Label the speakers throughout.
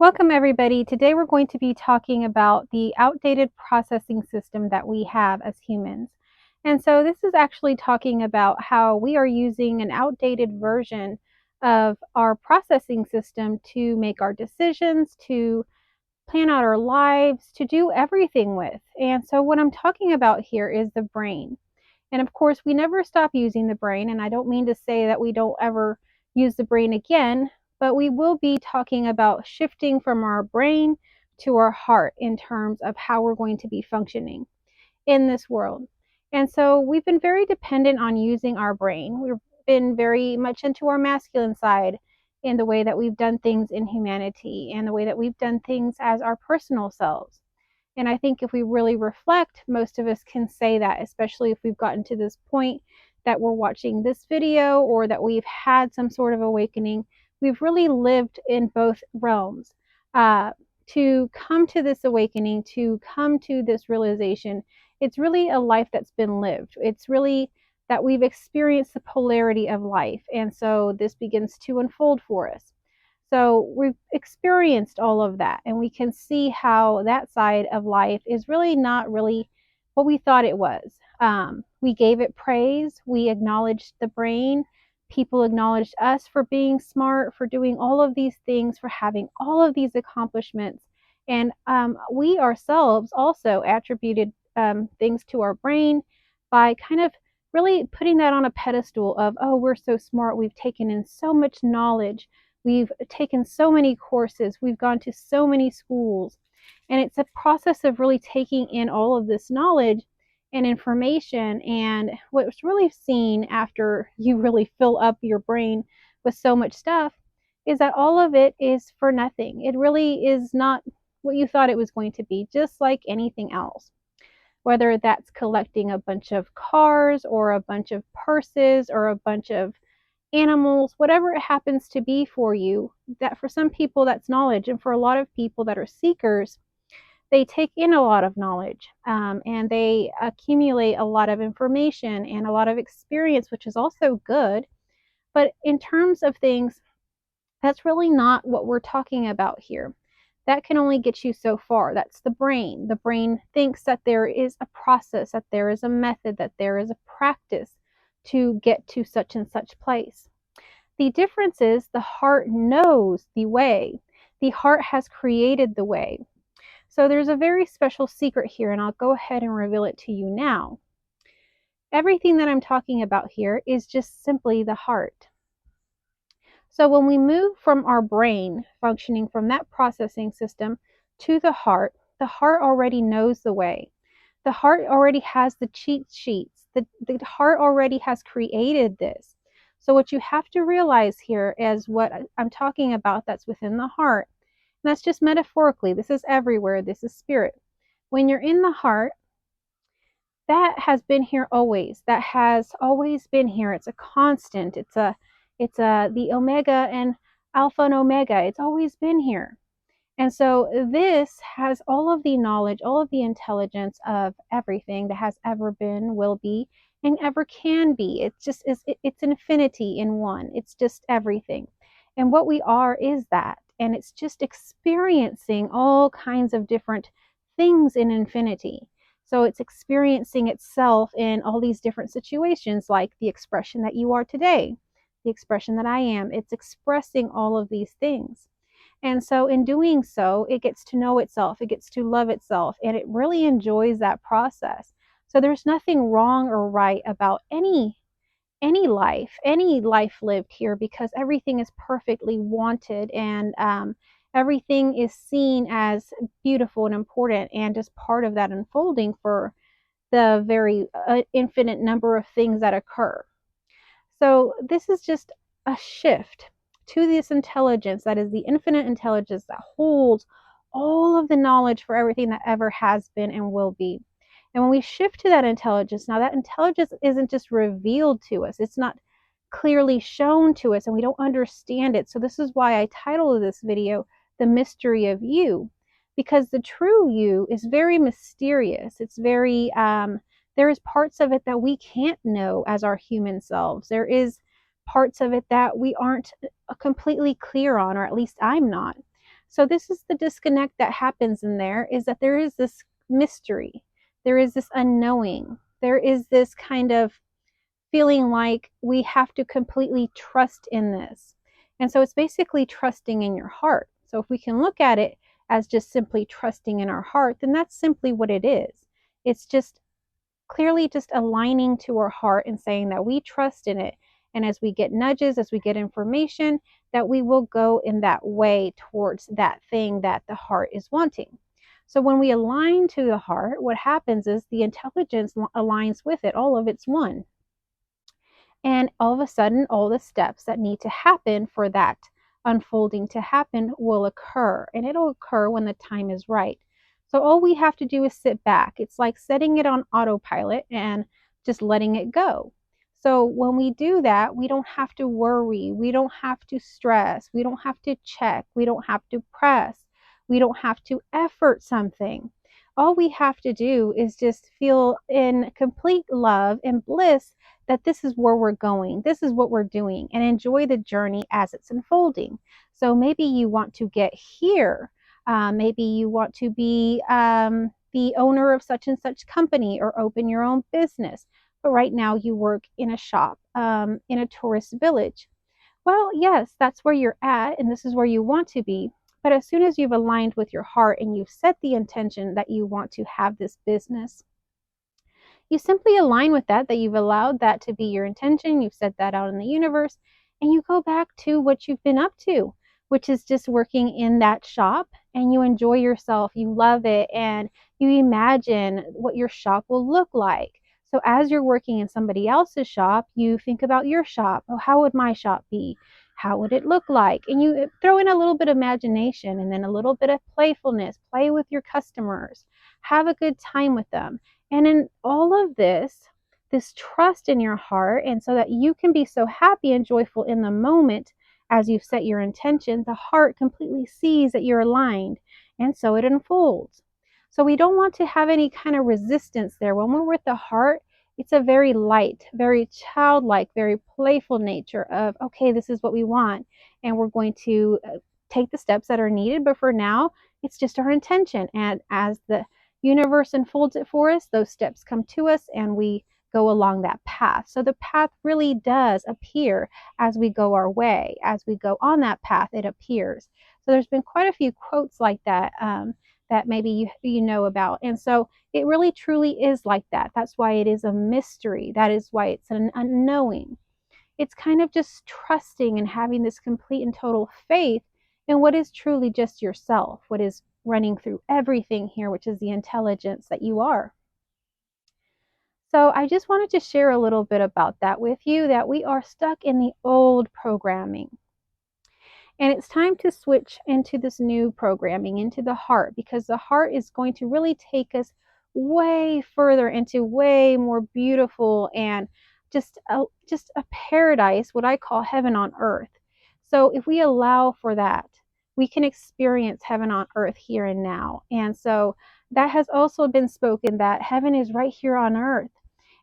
Speaker 1: Welcome, everybody. Today we're going to be talking about the outdated processing system that we have as humans. And so, this is actually talking about how we are using an outdated version of our processing system to make our decisions, to plan out our lives, to do everything with. And so, what I'm talking about here is the brain. And of course, we never stop using the brain. And I don't mean to say that we don't ever use the brain again, but we will be talking about shifting from our brain to our heart in terms of how we're going to be functioning in this world. And so we've been very dependent on using our brain. We've been very much into our masculine side in the way that we've done things in humanity and the way that we've done things as our personal selves. And I think if we really reflect, most of us can say that, especially if we've gotten to this point that we're watching this video or that we've had some sort of awakening. We've really lived in both realms. To come to this awakening, to come to this realization, it's really a life that's been lived. It's really that we've experienced the polarity of life. And so this begins to unfold for us. So we've experienced all of that, and we can see how that side of life is really not really what we thought it was. We gave it praise, we acknowledged the brain, people acknowledged us for being smart, for doing all of these things, for having all of these accomplishments. And we ourselves also attributed things to our brain by kind of really putting that on a pedestal of, oh, we're so smart, we've taken in so much knowledge. We've taken so many courses, we've gone to so many schools, and it's a process of really taking in all of this knowledge and information. And what's really seen after you really fill up your brain with so much stuff is that all of it is for nothing. It really is not what you thought it was going to be, just like anything else. Whether that's collecting a bunch of cars or a bunch of purses or a bunch of animals, whatever it happens to be for you, that for some people that's knowledge, and for a lot of people that are seekers, they take in a lot of knowledge, and they accumulate a lot of information and a lot of experience, which is also good. But in terms of things, that's really not what we're talking about here. That can only get you so far. That's the brain. The brain thinks that there is a process, that there is a method, that there is a practice to get to such and such place. The difference is the heart knows the way. The heart has created the way. So there's a very special secret here, and I'll go ahead and reveal it to you now. Everything that I'm talking about here is just simply the heart. So when we move from our brain, functioning from that processing system, to the heart already knows the way. The heart already has the cheat sheets. The heart already has created this. So what you have to realize here is what I'm talking about that's within the heart. And that's just metaphorically. This is everywhere. This is spirit. When you're in the heart, that has been here always. That has always been here. It's a constant. It's the omega and alpha and omega. It's always been here. And so this has all of the knowledge, all of the intelligence of everything that has ever been, will be, and ever can be. It's infinity in one. It's just everything. And what we are is that. And it's just experiencing all kinds of different things in infinity. So it's experiencing itself in all these different situations, like the expression that you are today, the expression that I am. It's expressing all of these things. And so in doing so, it gets to know itself, it gets to love itself, and it really enjoys that process. So there's nothing wrong or right about any life lived here, because everything is perfectly wanted, and everything is seen as beautiful and important and just part of that unfolding for the very infinite number of things that occur. So this is just a shift to this intelligence that is the infinite intelligence that holds all of the knowledge for everything that ever has been and will be. And when we shift to that intelligence, now that intelligence isn't just revealed to us, it's not clearly shown to us, and we don't understand it. So this is why I titled this video, The Mystery of You, because the true you is very mysterious. It's very, there is parts of it that we can't know as our human selves. There is parts of it that we aren't completely clear on, or at least I'm not. So this is the disconnect that happens in there, is that there is this mystery. There is this unknowing. There is this kind of feeling like we have to completely trust in this. And so it's basically trusting in your heart. So if we can look at it as just simply trusting in our heart, then that's simply what it is. It's just clearly just aligning to our heart and saying that we trust in it. And as we get nudges, as we get information, that we will go in that way towards that thing that the heart is wanting. So when we align to the heart, what happens is the intelligence aligns with it. All of it's one. And all of a sudden, all the steps that need to happen for that unfolding to happen will occur. And it'll occur when the time is right. So all we have to do is sit back. It's like setting it on autopilot and just letting it go. So when we do that, we don't have to worry. We don't have to stress. We don't have to check. We don't have to press. We don't have to effort something. All we have to do is just feel in complete love and bliss that this is where we're going, this is what we're doing, and enjoy the journey as it's unfolding. So maybe you want to get here. Maybe you want to be the owner of such and such company or open your own business. But right now you work in a shop, in a tourist village. Well, yes, that's where you're at, and this is where you want to be. But as soon as you've aligned with your heart and you've set the intention that you want to have this business, you simply align with that, that you've allowed that to be your intention, you've set that out in the universe, and you go back to what you've been up to, which is just working in that shop, and you enjoy yourself, you love it, and you imagine what your shop will look like. So as you're working in somebody else's shop, you think about your shop. Oh, how would my shop be? How would it look like? And you throw in a little bit of imagination and then a little bit of playfulness, play with your customers, have a good time with them. And in all of this trust in your heart, and so that you can be so happy and joyful in the moment as you set your intention, the heart completely sees that you're aligned, and so it unfolds. So we don't want to have any kind of resistance there. When we're with the heart, it's a very light, very childlike, very playful nature of, okay, this is what we want, and we're going to take the steps that are needed. But for now, it's just our intention. And as the universe unfolds it for us, those steps come to us, and we go along that path. So the path really does appear as we go our way. As we go on that path, it appears. So there's been quite a few quotes like that, that maybe you know about. And so it really truly is like that. That's why it is a mystery. That is why it's an unknowing. It's kind of just trusting and having this complete and total faith in what is truly just yourself, what is running through everything here, which is the intelligence that you are. So I just wanted to share a little bit about that with you, that we are stuck in the old programming. And it's time to switch into this new programming, into the heart, because the heart is going to really take us way further into way more beautiful and just a paradise, what I call heaven on earth. So if we allow for that, we can experience heaven on earth here and now. And so that has also been spoken, that heaven is right here on earth.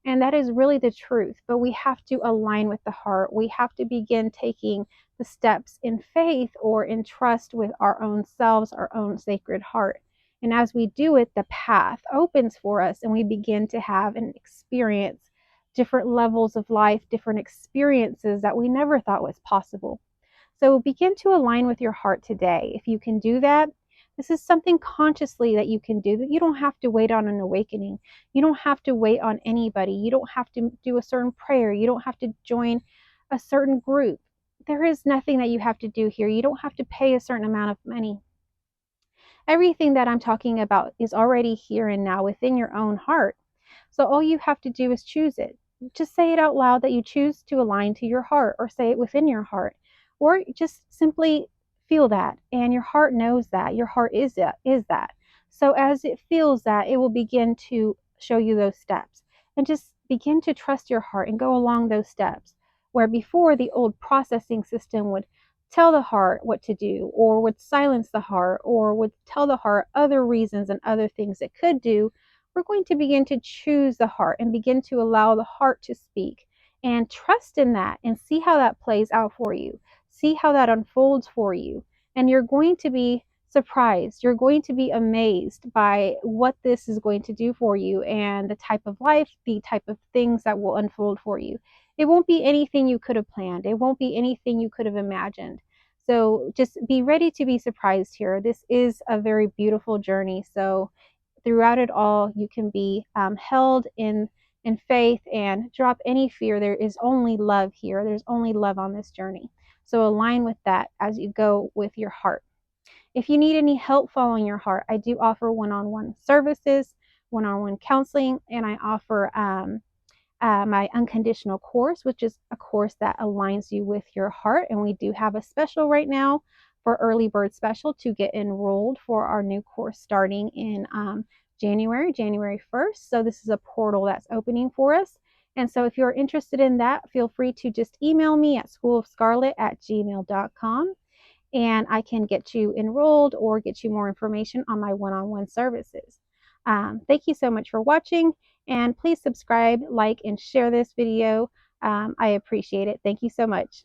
Speaker 1: And that is really the truth. But we have to align with the heart. We have to begin taking the steps in faith or in trust with our own selves, our own sacred heart. And as we do it, the path opens for us, and we begin to have and experience different levels of life, different experiences that we never thought was possible. So begin to align with your heart today. If you can do that, this is something consciously that you can do, that you don't have to wait on an awakening. You don't have to wait on anybody. You don't have to do a certain prayer. You don't have to join a certain group. There is nothing that you have to do here. You don't have to pay a certain amount of money. Everything that I'm talking about is already here and now within your own heart. So all you have to do is choose it. Just say it out loud that you choose to align to your heart, or say it within your heart, or just simply feel that. And your heart knows that. Your heart is that. So as it feels that, it will begin to show you those steps. And just begin to trust your heart and go along those steps. Where before, the old processing system would tell the heart what to do, or would silence the heart, or would tell the heart other reasons and other things it could do, we're going to begin to choose the heart and begin to allow the heart to speak, and trust in that, and see how that plays out for you. See how that unfolds for you. And you're going to be surprised. You're going to be amazed by what this is going to do for you and the type of life, the type of things that will unfold for you. It won't be anything you could have planned, it won't be anything you could have imagined. So just be ready to be surprised here. This is a very beautiful journey. So throughout it all, you can be held in faith and drop any fear. There is only love here. There's only love on this journey. So align with that as you go with your heart. If you need any help following your heart, I do offer one-on-one services, one-on-one counseling, and I offer my unconditional course, which is a course that aligns you with your heart. And we do have a special right now for early bird special to get enrolled for our new course starting in January 1st. So this is a portal that's opening for us. And so if you're interested in that, feel free to just email me at schoolofscarlet@gmail.com and I can get you enrolled or get you more information on my one-on-one services. Thank you so much for watching, and please subscribe, like, and share this video. I appreciate it. Thank you so much.